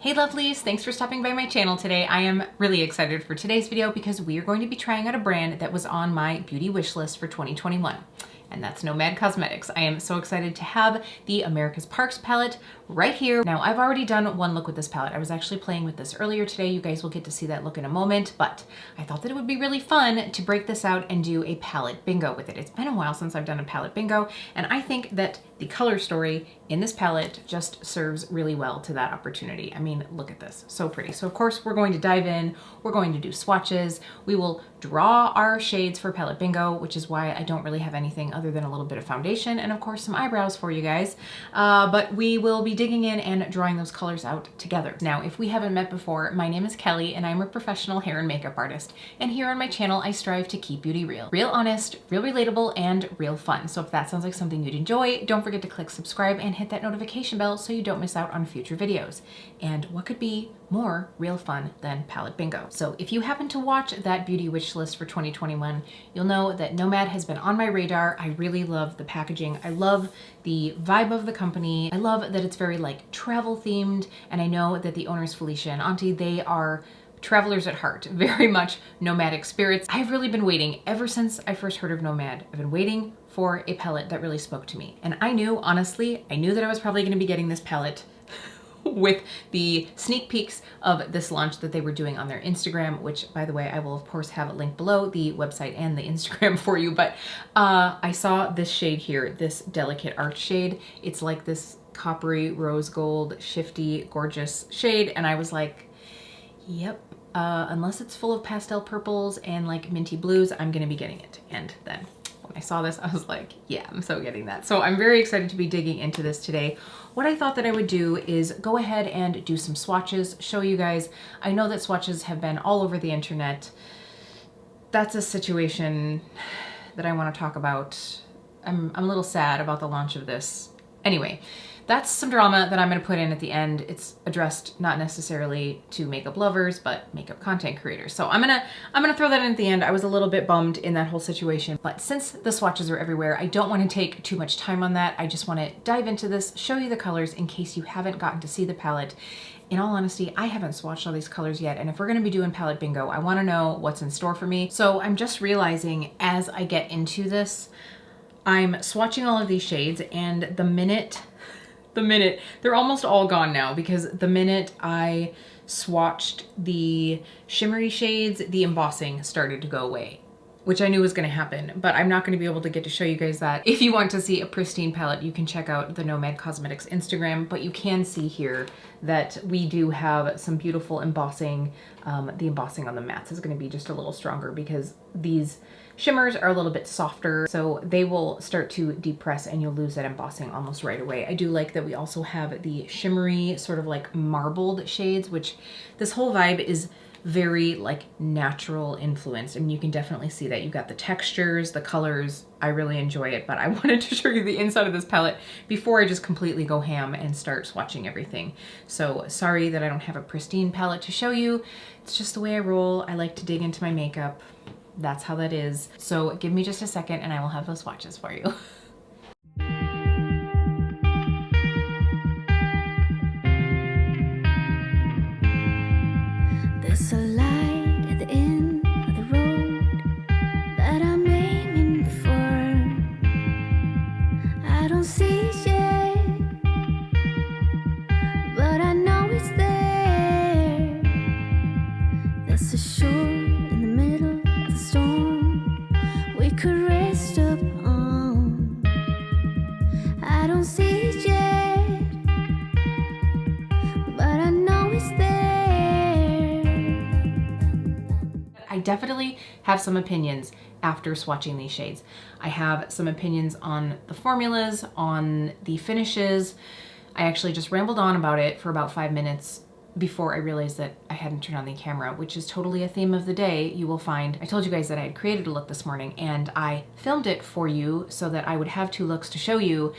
Hey lovelies, thanks for stopping by my channel today. I am really excited for today's video because we are going to be trying out a brand that was on my beauty wish list for 2021. And that's Nomad Cosmetics. I am so excited to have the America's Parks palette right here. Now, I've already done one look with this palette. I was actually playing with this earlier today. You guys will get to see that look in a moment, but I thought that it would be really fun to break this out and do a palette bingo with it. It's been a while since I've done a palette bingo, and I think that the color story in this palette just serves really well to that opportunity. I mean, look at this, so pretty. So of course we're going to dive in, we're going to do swatches, we will draw our shades for palette bingo, which is why I don't really have anything other than a little bit of foundation and of course some eyebrows for you guys. But we will be digging in and drawing those colors out together. Now, if we haven't met before, my name is Kelly and I'm a professional hair and makeup artist. And here on my channel, I strive to keep beauty real. Real honest, real relatable, and real fun. So if that sounds like something you'd enjoy, don't forget to click subscribe and hit that notification bell so you don't miss out on future videos. And what could be more real fun than palette bingo? So if you happen to watch that beauty wish list for 2021, you'll know that Nomad has been on my radar. I really love the packaging. I love the vibe of the company. I love that it's very like travel themed. And I know that the owners, Felicia and Auntie, they are travelers at heart, very much nomadic spirits. I've really been waiting ever since I first heard of Nomad. I've been waiting for a palette that really spoke to me. And I knew, honestly, I knew that I was probably gonna be getting this palette with the sneak peeks of this launch that they were doing on their Instagram, which by the way, I will of course have it linked below, the website and the Instagram for you. But I saw this shade here, this Delicate Art shade. It's like this coppery rose gold, shifty, gorgeous shade. And I was like, yep, unless it's full of pastel purples and like minty blues, I'm gonna be getting it. And then when I saw this, I was like, yeah, I'm so getting that. So I'm very excited to be digging into this today. What I thought that I would do is go ahead and do some swatches, show you guys. I know that swatches have been all over the internet. That's a situation that I want to talk about. I'm a little sad about the launch of this. Anyway, that's some drama that I'm going to put in at the end. It's addressed not necessarily to makeup lovers, but makeup content creators. So I'm gonna throw that in at the end. I was a little bit bummed in that whole situation, but since the swatches are everywhere, I don't want to take too much time on that. I just want to dive into this, show you the colors in case you haven't gotten to see the palette. In all honesty, I haven't swatched all these colors yet, and if we're gonna be doing palette bingo, I want to know what's in store for me. So I'm just realizing as I get into this, I'm swatching all of these shades, and the minute, they're almost all gone now, because the minute I swatched the shimmery shades, the embossing started to go away, which I knew was gonna happen, but I'm not gonna be able to get to show you guys that. If you want to see a pristine palette, you can check out the Nomad Cosmetics Instagram, but you can see here that we do have some beautiful embossing. The embossing on the mattes is gonna be just a little stronger because these shimmers are a little bit softer, so they will start to depress and you'll lose that embossing almost right away. I do like that we also have the shimmery sort of like marbled shades, which this whole vibe is very like natural influenced, and you can definitely see that. You've got the textures, the colors. I really enjoy it, but I wanted to show you the inside of this palette before I just completely go ham and start swatching everything. So sorry that I don't have a pristine palette to show you. It's just the way I roll. I like to dig into my makeup. That's how that is. So give me just a second and I will have those swatches for you. There's a light at the end of the road that I'm aiming for. I don't see it yet, but I know it's there. There's a shore in the middle of the storm we could rest up on. I don't see it yet, but I know it's there. I definitely have some opinions after swatching these shades. I have some opinions on the formulas, on the finishes. I actually just rambled on about it for about 5 minutes before I realized that I hadn't turned on the camera, which is totally a theme of the day. You will find, I told you guys that I had created a look this morning and I filmed it for you so that I would have 2 looks to show you.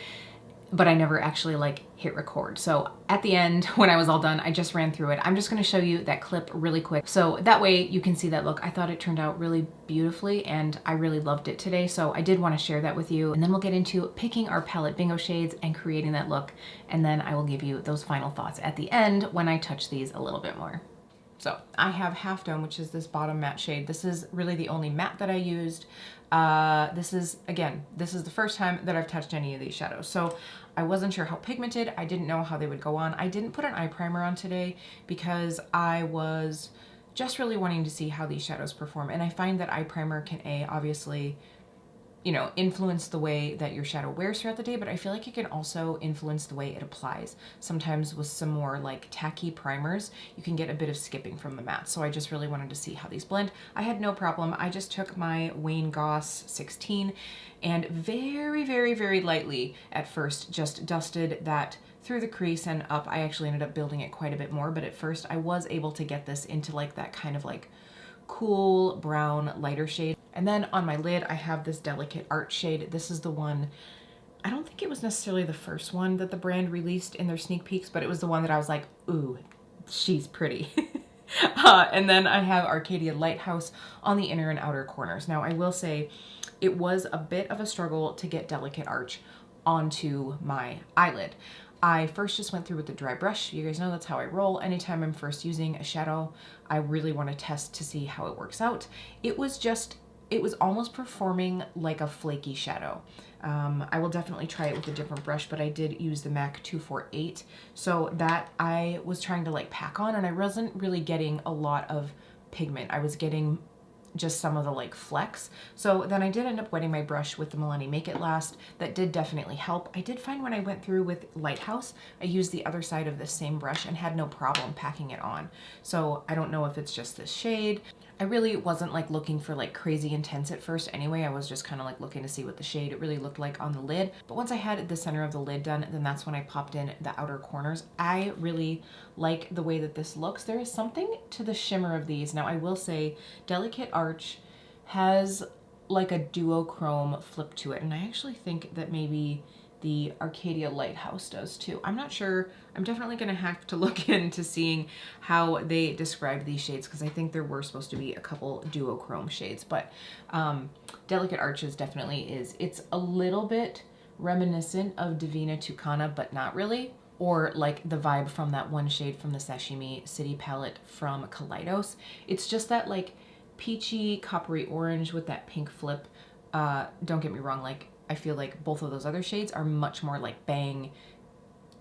but I never actually like hit record. So at the end, when I was all done, I just ran through it. I'm just gonna show you that clip really quick. So that way you can see that look. I thought it turned out really beautifully and I really loved it today. So I did wanna share that with you. And then we'll get into picking our palette bingo shades and creating that look. And then I will give you those final thoughts at the end when I touch these a little bit more. So I have Half Dome, which is this bottom matte shade. This is really the only matte that I used. This is the first time that I've touched any of these shadows. So I wasn't sure how pigmented. I didn't know how they would go on. I didn't put an eye primer on today because I was just really wanting to see how these shadows perform. And I find that eye primer can obviously, you know, influence the way that your shadow wears throughout the day, but I feel like it can also influence the way it applies. Sometimes with some more like tacky primers, you can get a bit of skipping from the matte. So I just really wanted to see how these blend. I had no problem. I just took my Wayne Goss 16 and very, very, very lightly at first just dusted that through the crease and up. I actually ended up building it quite a bit more, but at first I was able to get this into like that kind of like cool brown lighter shade. And then on my lid, I have this Delicate Art shade. This is the one, I don't think it was necessarily the first one that the brand released in their sneak peeks, but it was the one that I was like, ooh, she's pretty. And then I have Arcadia Lighthouse on the inner and outer corners. Now I will say it was a bit of a struggle to get Delicate Arch onto my eyelid. I first just went through with the dry brush. You guys know that's how I roll. Anytime I'm first using a shadow, I really want to test to see how it works out. It was almost performing like a flaky shadow. I will definitely try it with a different brush, but I did use the MAC 248. So that I was trying to like pack on and I wasn't really getting a lot of pigment. I was getting just some of the like flecks. So then I did end up wetting my brush with the Milani Make It Last. That did definitely help. I did find when I went through with Lighthouse, I used the other side of the same brush and had no problem packing it on. So I don't know if it's just this shade. I really wasn't like looking for like crazy intense at first anyway. I was just kind of like looking to see what the shade it really looked like on the lid. But once I had the center of the lid done, then that's when I popped in the outer corners. I really like the way that this looks. There is something to the shimmer of these. Now I will say Delicate Arch has like a duochrome flip to it. And I actually think that maybe the Arcadia Lighthouse does too. I'm not sure. I'm definitely gonna have to look into seeing how they describe these shades because I think there were supposed to be a couple duochrome shades, but Delicate Arches definitely is. It's a little bit reminiscent of Divina Tucana, but not really, or like the vibe from that one shade from the Sashimi City palette from Kaleidos. It's just that like peachy coppery orange with that pink flip. Don't get me wrong, like I feel like both of those other shades are much more like bang,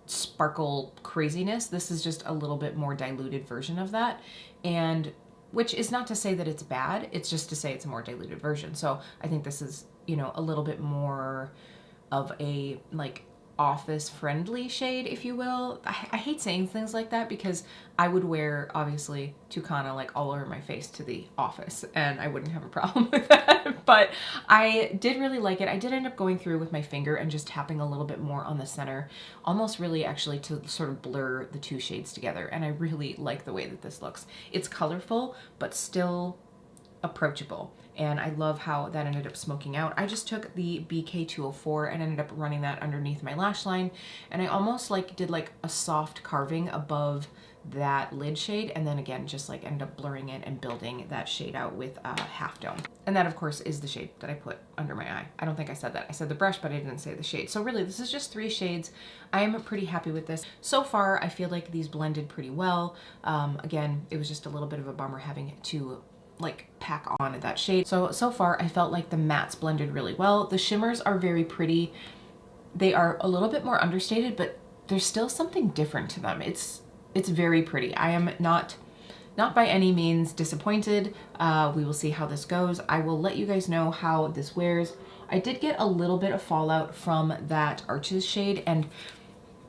sparkle craziness. This is just a little bit more diluted version of that. And which is not to say that it's bad. It's just to say it's a more diluted version. So I think this is, you know, a little bit more of a like office friendly shade, if you will. I hate saying things like that because I would wear obviously Tucana like all over my face to the office and I wouldn't have a problem with that, but I did really like it. I did end up going through with my finger and just tapping a little bit more on the center, almost really actually to sort of blur the two shades together, and I really like the way that this looks. It's colorful but still approachable, and I love how that ended up smoking out. I just took the BK204 and ended up running that underneath my lash line, and I almost like did like a soft carving above that lid shade, and then again just like ended up blurring it and building that shade out with Half Dome. And that of course is the shade that I put under my eye. I don't think I said that. I said the brush, but I didn't say the shade. So really this is just 3 shades. I'm pretty happy with this. So far I feel like these blended pretty well. Again, it was just a little bit of a bummer having to like pack on that shade. So far I felt like the mattes blended really well. The shimmers are very pretty. They are a little bit more understated, but there's still something different to them. It's very pretty. I am not by any means disappointed. We will see how this goes. I will let you guys know how this wears. I did get a little bit of fallout from that Arches shade, and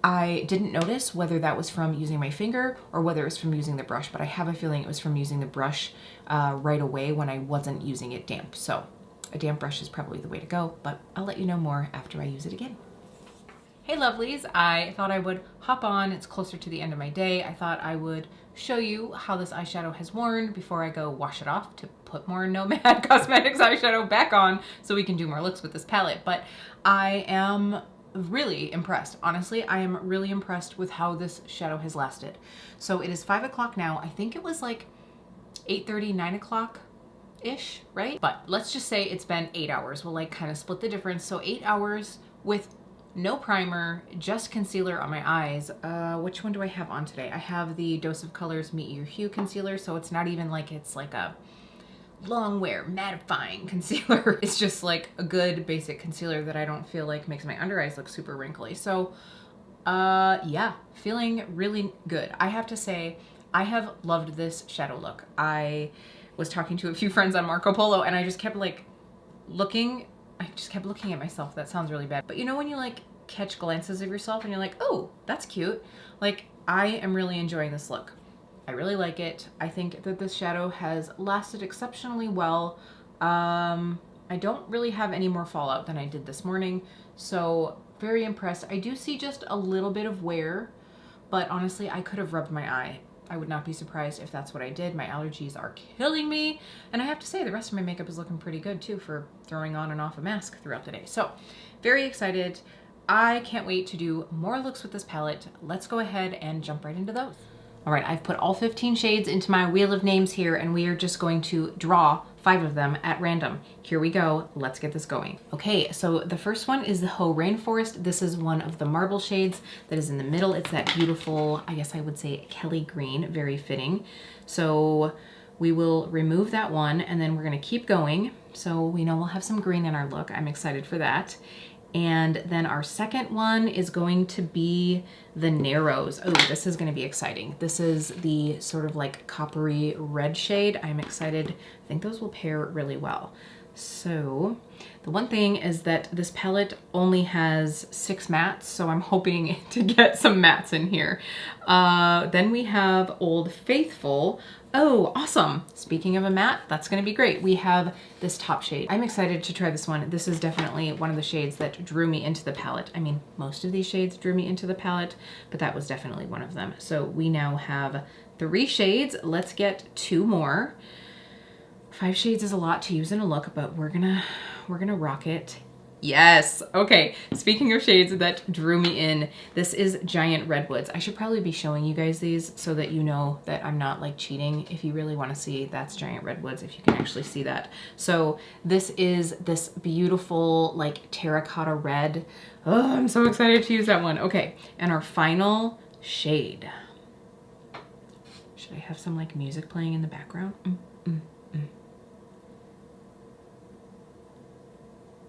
I didn't notice whether that was from using my finger or whether it was from using the brush, but I have a feeling it was from using the brush right away when I wasn't using it damp. So a damp brush is probably the way to go, but I'll let you know more after I use it again. Hey lovelies, I thought I would hop on. It's closer to the end of my day. I thought I would show you how this eyeshadow has worn before I go wash it off to put more Nomad Cosmetics eyeshadow back on so we can do more looks with this palette. But I am really impressed. Honestly, I am really impressed with how this shadow has lasted. So it is 5 o'clock now. I think it was like 8:30, 9 o'clock-ish, right? But let's just say it's been 8 hours. We'll like kind of split the difference. So 8 hours with no primer, just concealer on my eyes. Which one do I have on today? I have the Dose of Colors Meet Your Hue concealer. So it's not even like it's like a long wear mattifying concealer. It's just like a good basic concealer that I don't feel like makes my under eyes look super wrinkly. So yeah, feeling really good. I have to say, I have loved this shadow look. I was talking to a few friends on Marco Polo and I just kept like looking at myself. That sounds really bad. But you know when you like catch glances of yourself and you're like, oh, that's cute. Like, I am really enjoying this look. I really like it. I think that this shadow has lasted exceptionally well. I don't really have any more fallout than I did this morning, so very impressed. I do see just a little bit of wear, but honestly, I could have rubbed my eye. I would not be surprised if that's what I did. My allergies are killing me, and I have to say the rest of my makeup is looking pretty good too for throwing on and off a mask throughout the day. So very excited. I can't wait to do more looks with this palette. Let's go ahead and jump right into those. All right, I've put all 15 shades into my wheel of names here, and we are just going to draw 5 of them at random. Here we go, let's get this going. Okay, so the first one is the Ho Rainforest. This is one of the marble shades that is in the middle. It's that beautiful, I guess I would say Kelly green, very fitting. So we will remove that one, and then we're gonna keep going. So we know we'll have some green in our look. I'm excited for that. And then our second one is going to be the Narrows. Oh, this is going to be exciting. This is the sort of like coppery red shade. I'm excited. I think those will pair really well. So the one thing is that this palette only has 6 mattes, so I'm hoping to get some mattes in here. Then we have Old Faithful. Oh, awesome. Speaking of a matte, that's gonna be great. We have this top shade. I'm excited to try this one. This is definitely one of the shades that drew me into the palette. I mean, most of these shades drew me into the palette, but that was definitely one of them. So we now have 3 shades. Let's get 2 more. 5 shades is a lot to use in a look, but we're gonna rock it. Yes, okay. Speaking of shades that drew me in, this is Giant Redwoods. I should probably be showing you guys these so that you know that I'm not like cheating. If you really wanna see, that's Giant Redwoods, if you can actually see that. So this is this beautiful like terracotta red. Oh, I'm so excited to use that one. Okay, and our final shade. Should I have some like music playing in the background?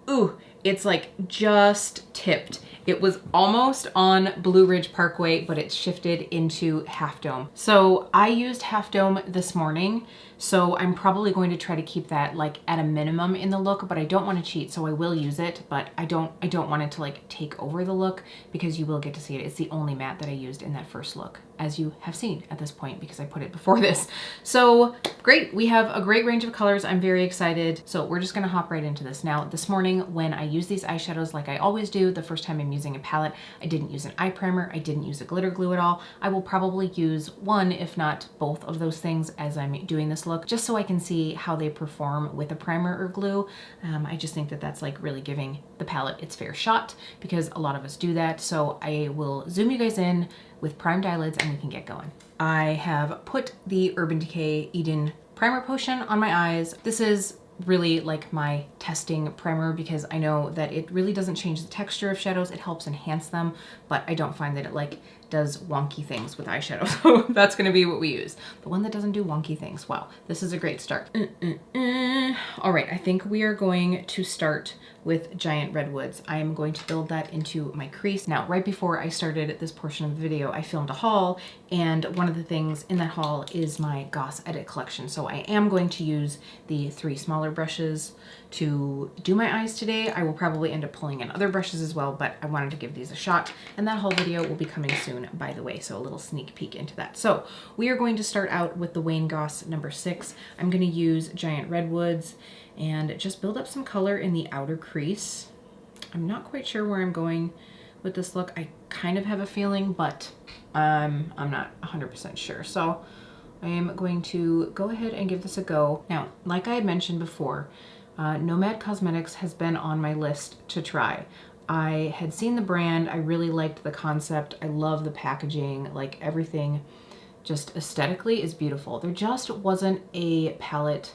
Ooh, it's like just tipped. It was almost on Blue Ridge Parkway, but it's shifted into Half Dome. So I used Half Dome this morning, so I'm probably going to try to keep that like at a minimum in the look, but I don't want to cheat, so I will use it, but I don't want it to like take over the look because you will get to see it. It's the only matte that I used in that first look, as you have seen at this point because I put it before this. So great, we have a great range of colors. I'm very excited. So we're just gonna hop right into this. Now, this morning when I use these eyeshadows like I always do, the first time I'm using a palette, I didn't use an eye primer, I didn't use a glitter glue at all. I will probably use one, if not both of those things as I'm doing this look, just so I can see how they perform with a primer or glue. I just think that that's like really giving the palette its fair shot because a lot of us do that. So I will zoom you guys in with primed eyelids and we can get going. I have put the Urban Decay Eden Primer Potion on my eyes. This is really like my testing primer because I know that it really doesn't change the texture of shadows. It helps enhance them, but I don't find that it like does wonky things with eyeshadow. So that's gonna be what we use. The one that doesn't do wonky things. Wow, this is a great start. All right, I think we are going to start with Giant Redwoods. I am going to build that into my crease. Now, right before I started this portion of the video, I filmed a haul, and one of the things in that haul is my Goss Edit collection. So I am going to use the 3 smaller brushes to do my eyes today. I will probably end up pulling in other brushes as well, but I wanted to give these a shot, and that whole video will be coming soon, by the way, so a little sneak peek into that. So we are going to start out with the Wayne Goss number 6. I'm gonna use Giant Redwoods and just build up some color in the outer crease. I'm not quite sure where I'm going with this look. I kind of have a feeling, but I'm not 100% sure. So I am going to go ahead and give this a go. Now, like I had mentioned before, Nomad Cosmetics has been on my list to try. I had seen the brand. I really liked the concept. I love the packaging, like everything just aesthetically is beautiful. There just wasn't a palette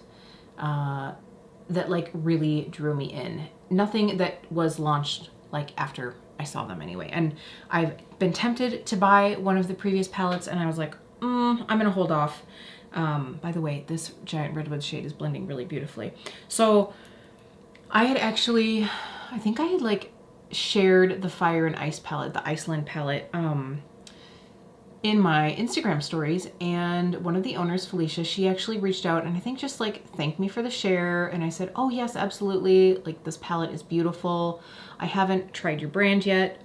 that like really drew me in. Nothing that was launched like after I saw them anyway. And I've been tempted to buy one of the previous palettes and I was like, I'm gonna hold off. By the way, this Giant Redwood shade is blending really beautifully. So I had actually, I think I had like shared the Fire and Ice palette, the Iceland palette, in my Instagram stories, and one of the owners, Felicia, she actually reached out and I think just like thanked me for the share, and I said, oh yes, absolutely, like this palette is beautiful. I haven't tried your brand yet,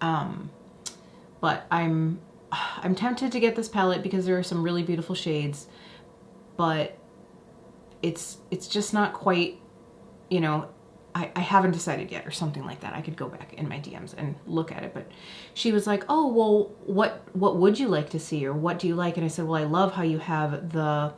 but I'm tempted to get this palette because there are some really beautiful shades, but it's just not quite, you know, I haven't decided yet or something like that. I could go back in my DMs and look at it, but she was like, oh, well, what would you like to see, or what do you like? And I said, well, I love how you have the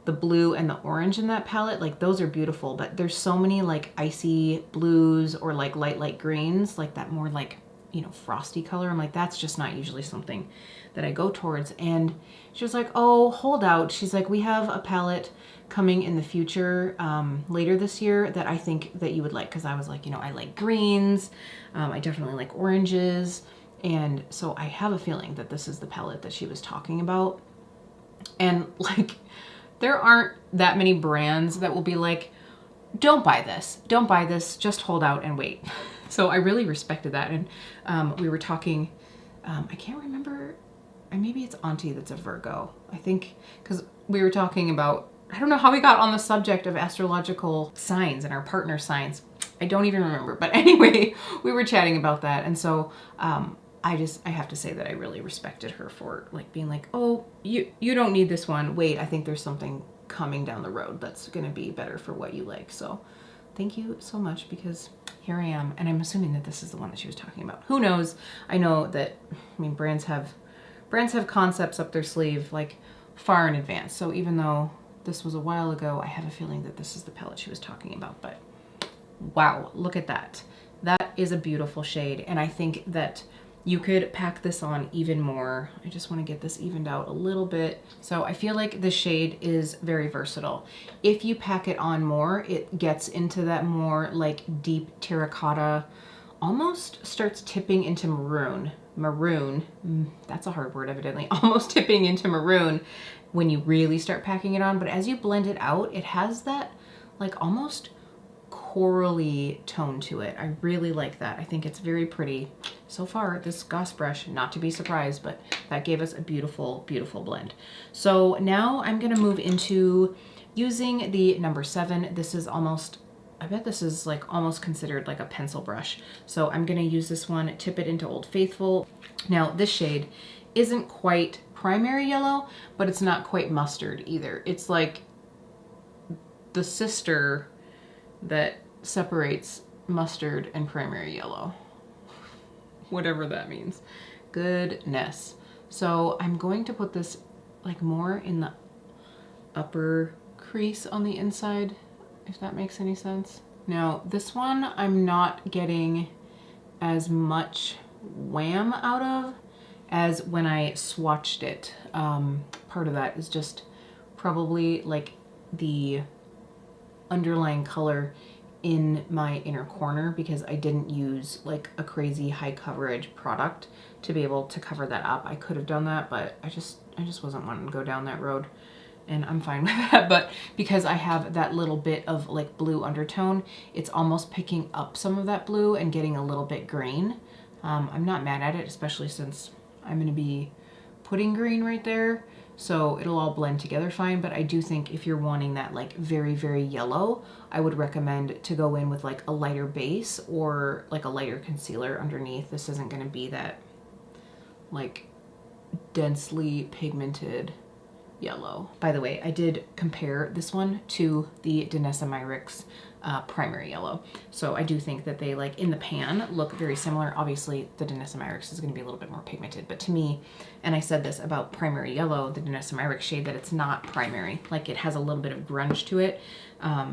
blue and the orange in that palette. Like those are beautiful, but there's so many like icy blues or like light greens, like that more like, you know, frosty color. I'm like, that's just not usually something that I go towards. And she was like, oh, hold out. She's like, we have a palette coming in the future later this year that I think that you would like, because I was like, you know, I like greens, I definitely like oranges, and so I have a feeling that this is the palette that she was talking about. And like, there aren't that many brands that will be like, don't buy this, just hold out and wait. So I really respected that. And we were talking, I can't remember, maybe it's Auntie that's a Virgo, I think, because we were talking about, I don't know how we got on the subject of astrological signs and our partner signs. I don't even remember. But anyway, we were chatting about that. And so I have to say that I really respected her for like being like, oh, you don't need this one. Wait, I think there's something coming down the road that's going to be better for what you like. So thank you so much, because here I am. And I'm assuming that this is the one that she was talking about. Who knows? I know that, I mean, brands have concepts up their sleeve like far in advance. So even though this was a while ago, I have a feeling that this is the palette she was talking about. But wow, look at that. That is a beautiful shade. And I think that you could pack this on even more. I just want to get this evened out a little bit. So I feel like the shade is very versatile. If you pack it on more, it gets into that more like deep terracotta, almost starts tipping into maroon. That's a hard word evidently. Almost tipping into maroon when you really start packing it on. But as you blend it out, it has that like almost corally tone to it. I really like that. I think it's very pretty. So far, this Goss brush, not to be surprised, but that gave us a beautiful, beautiful blend. So now I'm gonna move into using the number 7. This is almost, I bet this is like almost considered like a pencil brush. So I'm gonna use this one, tip it into Old Faithful. Now this shade isn't quite primary yellow, but it's not quite mustard either. It's like the sister that separates mustard and primary yellow. Whatever that means. Goodness. So I'm going to put this like more in the upper crease on the inside, if that makes any sense. Now this one I'm not getting as much wham out of as when I swatched it. Part of that is just probably like the underlying color in my inner corner, because I didn't use like a crazy high coverage product to be able to cover that up. I could have done that, but I just wasn't wanting to go down that road, and I'm fine with that. But because I have that little bit of like blue undertone, it's almost picking up some of that blue and getting a little bit green. I'm not mad at it, especially since I'm gonna be putting green right there. So it'll all blend together fine, but I do think if you're wanting that like very, very yellow, I would recommend to go in with like a lighter base or like a lighter concealer underneath. This isn't gonna be that like densely pigmented yellow. By the way, I did compare this one to the Danessa Myricks primary yellow. So I do think that they, like in the pan, look very similar. Obviously the Danessa Myricks is going to be a little bit more pigmented, but to me, and I said this about primary yellow, the Danessa Myricks shade, that it's not primary. Like it has a little bit of grunge to it.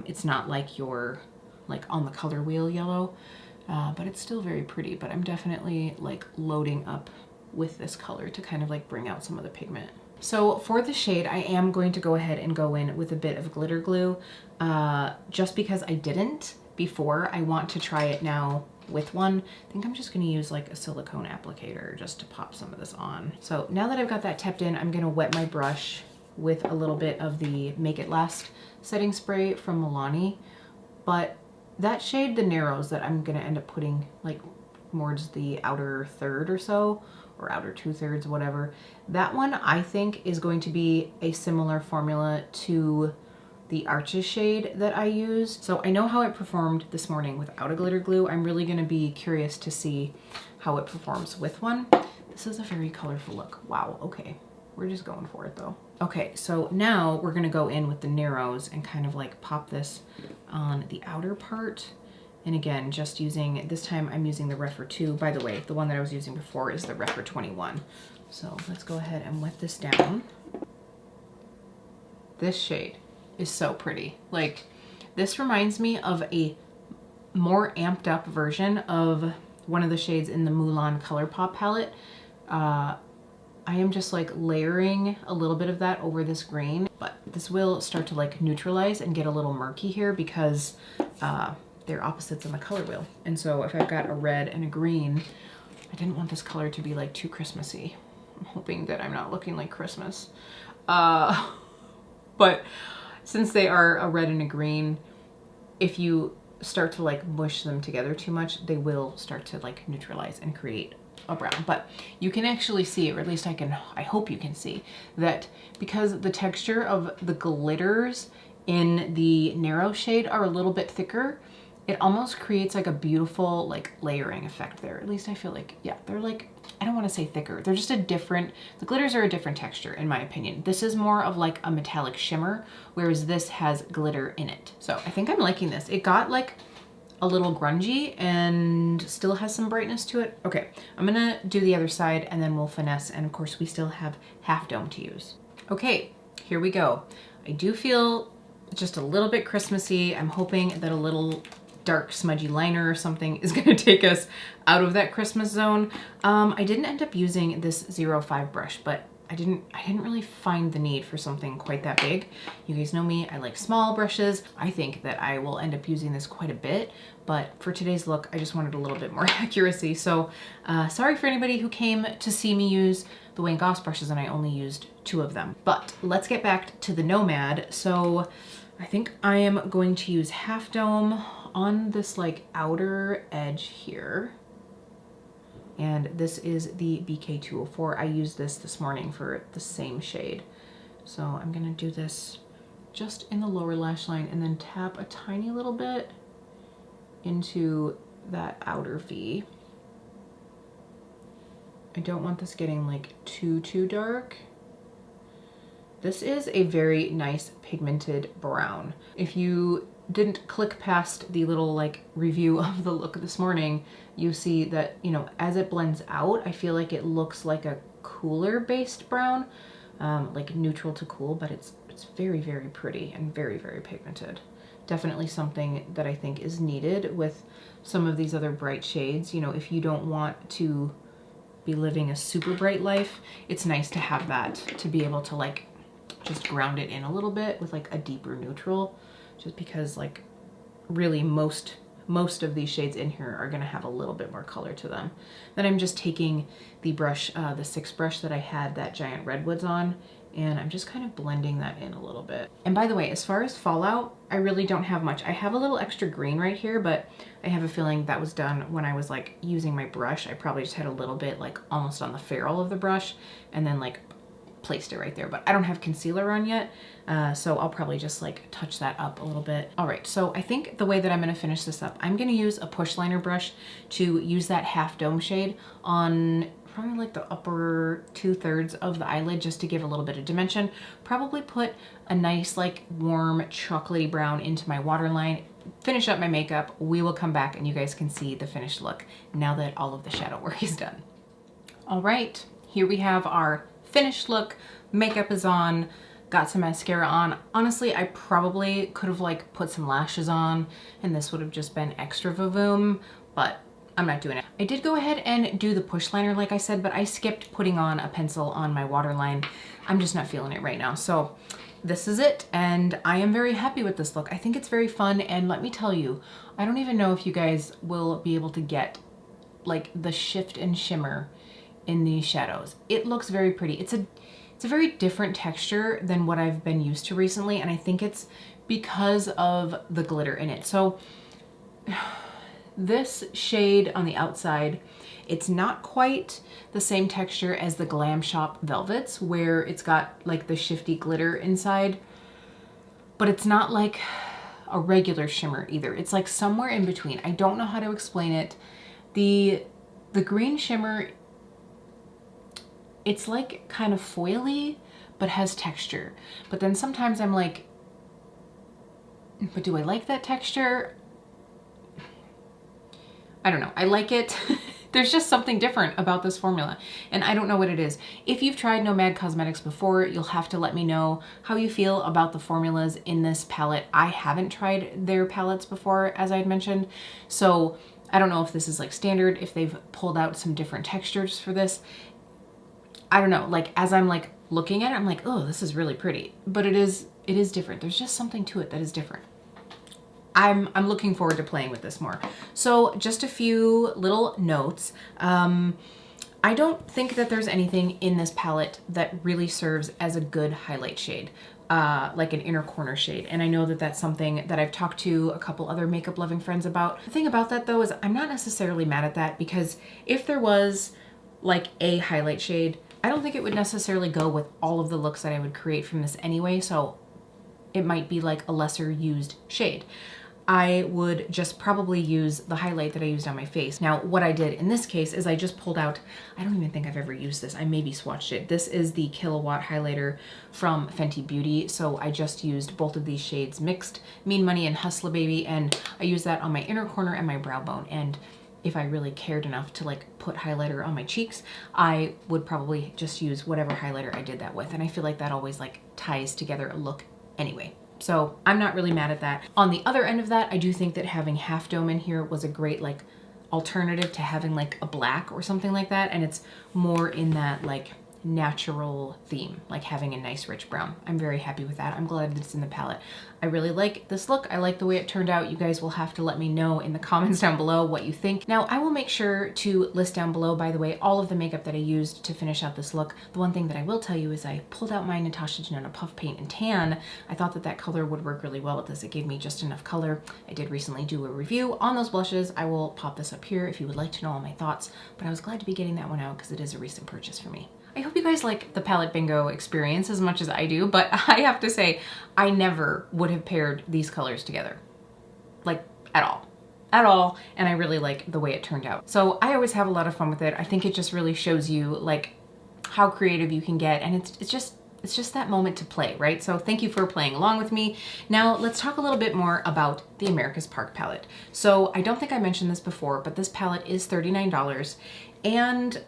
It's not like your like on the color wheel yellow. but it's still very pretty. But I'm definitely like loading up with this color to kind of like bring out some of the pigment. So for the shade, I am going to go ahead and go in with a bit of glitter glue, just because I didn't before. I want to try it now with one. I think I'm just gonna use like a silicone applicator just to pop some of this on. So now that I've got that tapped in, I'm gonna wet my brush with a little bit of the Make It Last setting spray from Milani. But that shade, the Narrows, that I'm gonna end up putting like towards the outer third or so, or outer 2/3, whatever. That one I think is going to be a similar formula to the Arches shade that I use. So I know how it performed this morning without a glitter glue. I'm really gonna be curious to see how it performs with one. This is a very colorful look. Wow, okay. We're just going for it though. Okay, so now we're gonna go in with the Narrows and kind of like pop this on the outer part. And again, just using, this time I'm using the Rephr 2. By the way, the one that I was using before is the Rephr 21. So let's go ahead and wet this down. This shade is so pretty. Like, this reminds me of a more amped up version of one of the shades in the Mulan ColourPop palette. I am just like layering a little bit of that over this green, but this will start to like neutralize and get a little murky here because they're opposites in the color wheel. And so if I've got a red and a green, I didn't want this color to be like too Christmassy. I'm hoping that I'm not looking like Christmas. But since they are a red and a green, if you start to like mush them together too much, they will start to like neutralize and create a brown. But you can actually see, or at least I hope you can see, that because the texture of the glitters in the Narrow shade are a little bit thicker, it almost creates like a beautiful like layering effect there. At least I feel like, yeah, they're like, I don't want to say thicker. They're just a different, the glitters are a different texture in my opinion. This is more of like a metallic shimmer, whereas this has glitter in it. So I think I'm liking this. It got like a little grungy and still has some brightness to it. Okay, I'm gonna do the other side and then we'll finesse. And of course we still have Half Dome to use. Okay, here we go. I do feel just a little bit Christmassy. I'm hoping that a little dark smudgy liner or something is gonna take us out of that Christmas zone. I didn't end up using this 05 brush, but I didn't really find the need for something quite that big. You guys know me, I like small brushes. I think that I will end up using this quite a bit, but for today's look, I just wanted a little bit more accuracy. So sorry for anybody who came to see me use the Wayne Goss brushes and I only used 2 of them. But let's get back to the Nomad. So I think I am going to use Half Dome on this like outer edge here. And this is the BK204. I used this morning for the same shade. So I'm gonna do this just in the lower lash line and then tap a tiny little bit into that outer V. I don't want this getting like too dark. This is a very nice pigmented brown. If you didn't click past the little like review of the look this morning, you see that, you know, as it blends out, I feel like it looks like a cooler based brown, like neutral to cool, but it's very, very pretty and very, very pigmented. Definitely something that I think is needed with some of these other bright shades. You know, if you don't want to be living a super bright life, it's nice to have that, to be able to like just ground it in a little bit with like a deeper neutral, just because like really most of these shades in here are gonna have a little bit more color to them. Then I'm just taking the brush, the 6 brush that I had that giant redwoods on, and I'm just kind of blending that in a little bit. And by the way, as far as fallout, I really don't have much. I have a little extra green right here, but I have a feeling that was done when I was like using my brush. I probably just had a little bit like almost on the ferrule of the brush and then like placed it right there, but I don't have concealer on yet, so I'll probably just like touch that up a little bit. All right, so I think the way that I'm gonna finish this up, I'm gonna use a push liner brush to use that Half Dome shade on probably like the upper 2/3 of the eyelid, just to give a little bit of dimension. Probably put a nice like warm chocolatey brown into my waterline, finish up my makeup. We will come back and you guys can see the finished look now that all of the shadow work is done. All right, here we have our finished look. Makeup is on, got some mascara on. Honestly, I probably could have like put some lashes on and this would have just been extra vavoom, but I'm not doing it. I did go ahead and do the push liner like I said, but I skipped putting on a pencil on my waterline. I'm just not feeling it right now. So this is it, and I am very happy with this look. I think it's very fun, and let me tell you, I don't even know if you guys will be able to get like the shift and shimmer in these shadows. It looks very pretty. It's a very different texture than what I've been used to recently, and I think it's because of the glitter in it. So this shade on the outside, it's not quite the same texture as the Glam Shop Velvets, where it's got like the shifty glitter inside, but it's not like a regular shimmer either. It's like somewhere in between. I don't know how to explain it. The green shimmer, it's like kind of foily, but has texture. But then sometimes I'm like, but do I like that texture? I don't know. I like it. There's just something different about this formula, and I don't know what it is. If you've tried Nomad Cosmetics before, you'll have to let me know how you feel about the formulas in this palette. I haven't tried their palettes before, as I had mentioned, so I don't know if this is like standard, if they've pulled out some different textures for this. I don't know, like as I'm like looking at it, I'm like, oh, this is really pretty, but it is different. There's just something to it that is different. I'm looking forward to playing with this more. So just a few little notes. I don't think that there's anything in this palette that really serves as a good highlight shade, like an inner corner shade. And I know that that's something that I've talked to a couple other makeup loving friends about. The thing about that though is I'm not necessarily mad at that, because if there was like a highlight shade, I don't think it would necessarily go with all of the looks that I would create from this anyway. So it might be like a lesser used shade. I would just probably use the highlight that I used on my face. Now, what I did in this case is I just pulled out, I don't even think I've ever used this. I maybe swatched it. This is the Kilalwat highlighter from Fenty Beauty. So I just used both of these shades mixed, Mean Money and Hustla Baby, and I used that on my inner corner and my brow bone. And if I really cared enough to like put highlighter on my cheeks, I would probably just use whatever highlighter I did that with. And I feel like that always like ties together a look anyway. So I'm not really mad at that. On the other end of that, I do think that having Half Dome in here was a great like alternative to having like a black or something like that. And it's more in that like natural theme, like having a nice rich brown. I'm very happy with that. I'm glad that it's in the palette. I really like this look. I like the way it turned out. You guys will have to let me know in the comments down below what you think. Now, I will make sure to list down below, by the way, all of the makeup that I used to finish out this look. The one thing that I will tell you is I pulled out my Natasha Denona Puff Paint in Tan. I thought that that color would work really well with this. It gave me just enough color. I did recently do a review on those blushes. I will pop this up here if you would like to know all my thoughts, but I was glad to be getting that one out because it is a recent purchase for me. I hope you guys like the palette bingo experience as much as I do, but I have to say, I never would have paired these colors together, like at all, and I really like the way it turned out. So I always have a lot of fun with it. I think it just really shows you like how creative you can get, and it's just that moment to play, right? So thank you for playing along with me. Now let's talk a little bit more about the America's Park palette. So I don't think I mentioned this before, but this palette is $39, and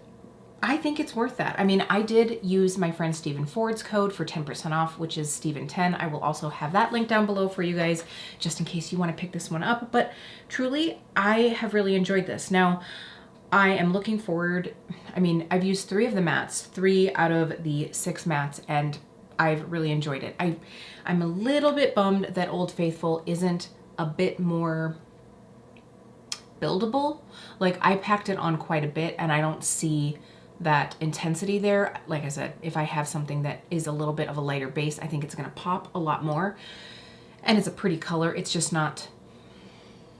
I think it's worth that. I mean, I did use my friend Stephen Ford's code for 10% off, which is Steven10. I will also have that link down below for you guys, just in case you want to pick this one up. But truly, I have really enjoyed this. Now, I am looking forward, I mean, I've used 3 of the mattes, 3 out of the 6 mattes, and I've really enjoyed it. I'm a little bit bummed that Old Faithful isn't a bit more buildable. Like, I packed it on quite a bit, and I don't see that intensity there. Like I said, if I have something that is a little bit of a lighter base, I think it's gonna pop a lot more. And it's a pretty color. It's just not,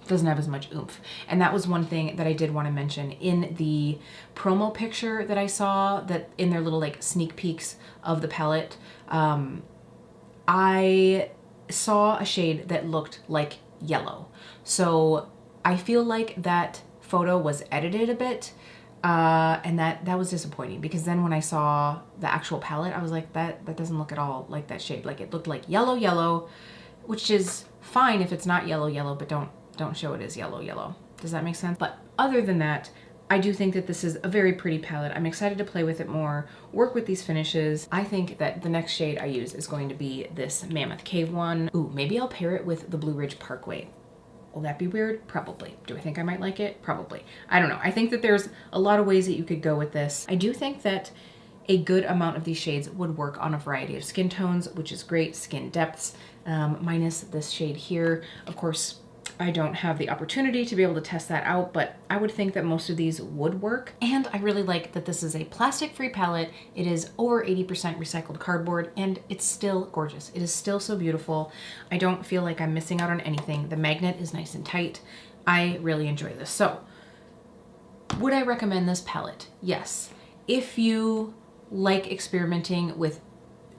doesn't have as much oomph. And that was one thing that I did want to mention in the promo picture that I saw, that in their little like sneak peeks of the palette. I saw a shade that looked like yellow. So I feel like that photo was edited a bit. And that was disappointing, because then when I saw the actual palette, I was like, that doesn't look at all like that shade. Like, it looked like yellow, which is fine if it's not yellow, but don't show it as yellow. Does that make sense? But other than that, I do think that this is a very pretty palette. I'm excited to play with it more, work with these finishes. I think that the next shade I use is going to be this Mammoth Cave one. Ooh, maybe I'll pair it with the Blue Ridge Parkway. Will that be weird? Probably. Do I think I might like it? Probably. I don't know. I think that there's a lot of ways that you could go with this. I do think that a good amount of these shades would work on a variety of skin tones, which is great. Skin depths, minus this shade here. Of course, I don't have the opportunity to be able to test that out, but I would think that most of these would work. And I really like that this is a plastic-free palette. It is over 80% recycled cardboard, and it's still gorgeous. It is still so beautiful. I don't feel like I'm missing out on anything. The magnet is nice and tight. I really enjoy this. So, would I recommend this palette? Yes. If you like experimenting with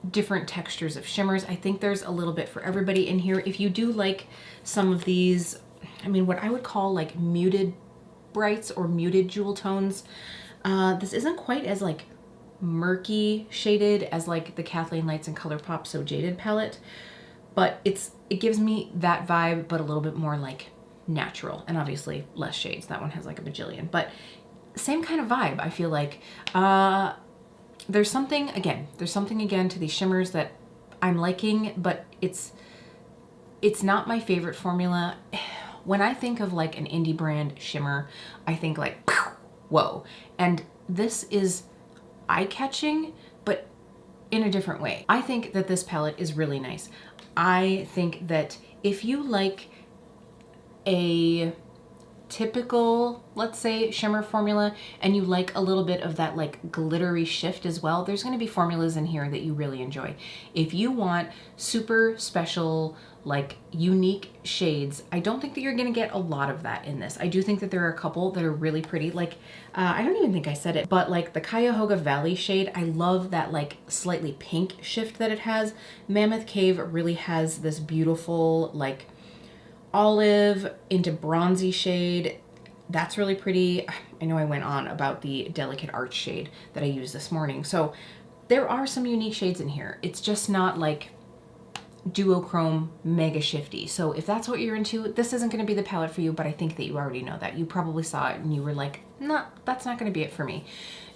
different textures of shimmers, I think there's a little bit for everybody in here. If you do like some of these, I mean, what I would call like muted brights or muted jewel tones, this isn't quite as like murky shaded as like the Kathleen Lights and ColourPop So Jaded palette, but it gives me that vibe, but a little bit more like natural, and obviously less shades. That one has like a bajillion, but same kind of vibe. I feel like there's something again to these shimmers that I'm liking, but it's not my favorite formula. When I think of like an indie brand shimmer, I think like, whoa. And this is eye-catching, but in a different way. I think that this palette is really nice. I think that if you like a typical, let's say, shimmer formula, and you like a little bit of that like glittery shift as well, there's going to be formulas in here that you really enjoy. If you want super special, like unique shades, I don't think that you're going to get a lot of that in this. I do think that there are a couple that are really pretty, like I don't even think I said it, but like the Cuyahoga Valley shade, I love that like slightly pink shift that it has. Mammoth Cave really has this beautiful like olive into bronzy shade. That's really pretty. I know I went on about the Delicate Arch shade that I used this morning. So there are some unique shades in here. It's just not like duochrome mega shifty. So if that's what you're into, this isn't going to be the palette for you, but I think that you already know that. You probably saw it and you were like, nah, that's not going to be it for me.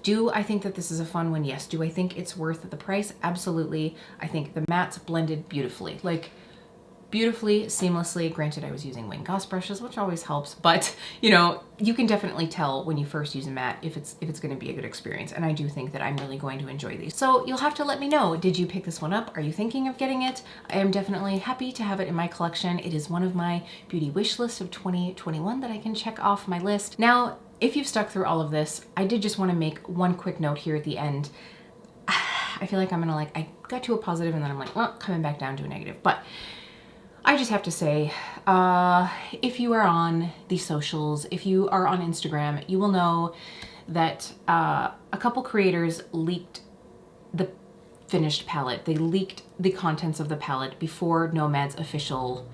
Do I think that this is a fun one? Yes. Do I think it's worth the price? Absolutely. I think the mattes blended beautifully. Like, beautifully, seamlessly. Granted, I was using Wayne Goss brushes, which always helps, but you know, you can definitely tell when you first use a matte if it's going to be a good experience, and I do think that I'm really going to enjoy these. So you'll have to let me know, did you pick this one up? Are you thinking of getting it? I am definitely happy to have it in my collection. It is one of my beauty wish lists of 2021 that I can check off my list. Now, if you've stuck through all of this, I did just want to make one quick note here at the end. I feel like I'm gonna I got to a positive and then I'm like, well, coming back down to a negative, but I just have to say, if you are on the socials, if you are on Instagram, you will know that a couple creators leaked the finished palette. They leaked the contents of the palette before Nomad's official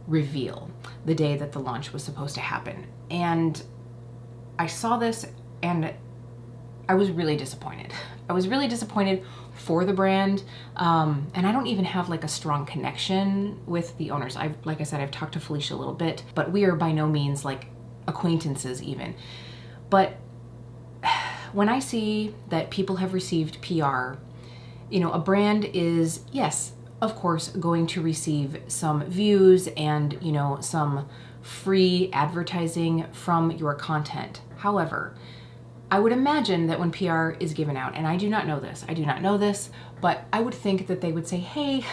reveal, the day that the launch was supposed to happen. And I saw this and I was really disappointed. I was really disappointed for the brand, and I don't even have like a strong connection with the owners. Like I said, I've talked to Felicia a little bit, but we are by no means like acquaintances even. But when I see that people have received PR, you know, a brand is, yes, of course, going to receive some views and, you know, some free advertising from your content. However, I would imagine that when PR is given out, and I do not know this, but I would think that they would say, hey,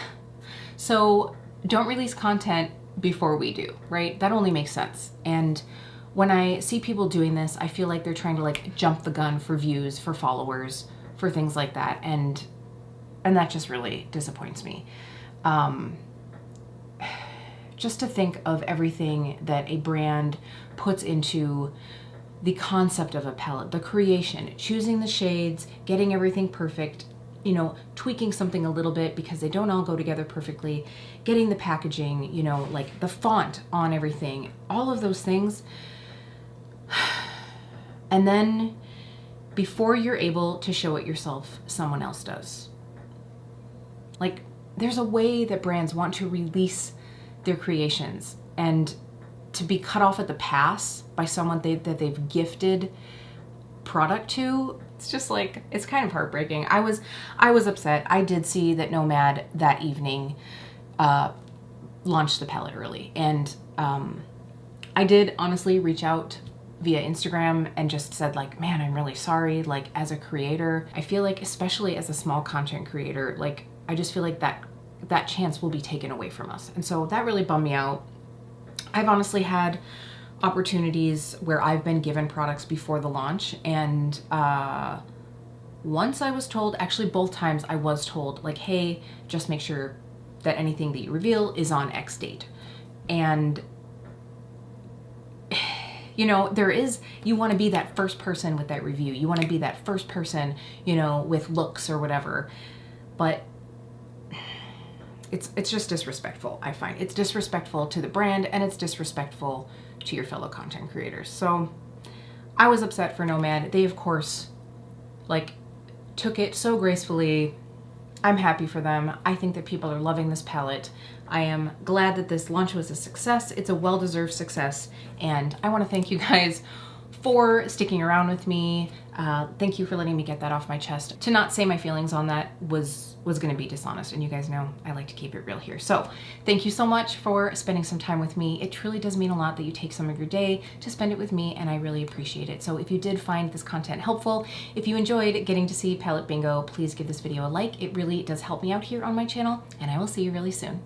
so don't release content before we do, right? That only makes sense. And when I see people doing this, I feel like they're trying to like jump the gun for views, for followers, for things like that. And that just really disappoints me. Just to think of everything that a brand puts into the concept of a palette, the creation, choosing the shades, getting everything perfect, you know, tweaking something a little bit because they don't all go together perfectly, getting the packaging, you know, like the font on everything, all of those things. And then before you're able to show it yourself, someone else does. Like, there's a way that brands want to release their creations, and to be cut off at the pass by someone that they've gifted product to, it's just like, it's kind of heartbreaking. I was upset. I did see that Nomad that evening launched the palette early, and I did honestly reach out via Instagram and just said like, man, I'm really sorry. Like as a creator, I feel like, especially as a small content creator, like I just feel like that chance will be taken away from us. And so that really bummed me out. I've honestly had opportunities where I've been given products before the launch, and once I was told, actually both times I was told like, hey, just make sure that anything that you reveal is on X date. And you know, you want to be that first person with that review. You want to be that first person, you know, with looks or whatever. But it's just disrespectful, I find. It's disrespectful to the brand, and it's disrespectful to your fellow content creators. So I was upset for Nomad. They, of course, like, took it so gracefully. I'm happy for them. I think that people are loving this palette. I am glad that this launch was a success. It's a well-deserved success, and I want to thank you guys for sticking around with me. Thank you for letting me get that off my chest. To not say my feelings on that was going to be dishonest, and you guys know I like to keep it real here. So thank you so much for spending some time with me. It truly does mean a lot that you take some of your day to spend it with me, and I really appreciate it. So if you did find this content helpful, if you enjoyed getting to see palette bingo, please give this video a like. It really does help me out here on my channel, and I will see you really soon.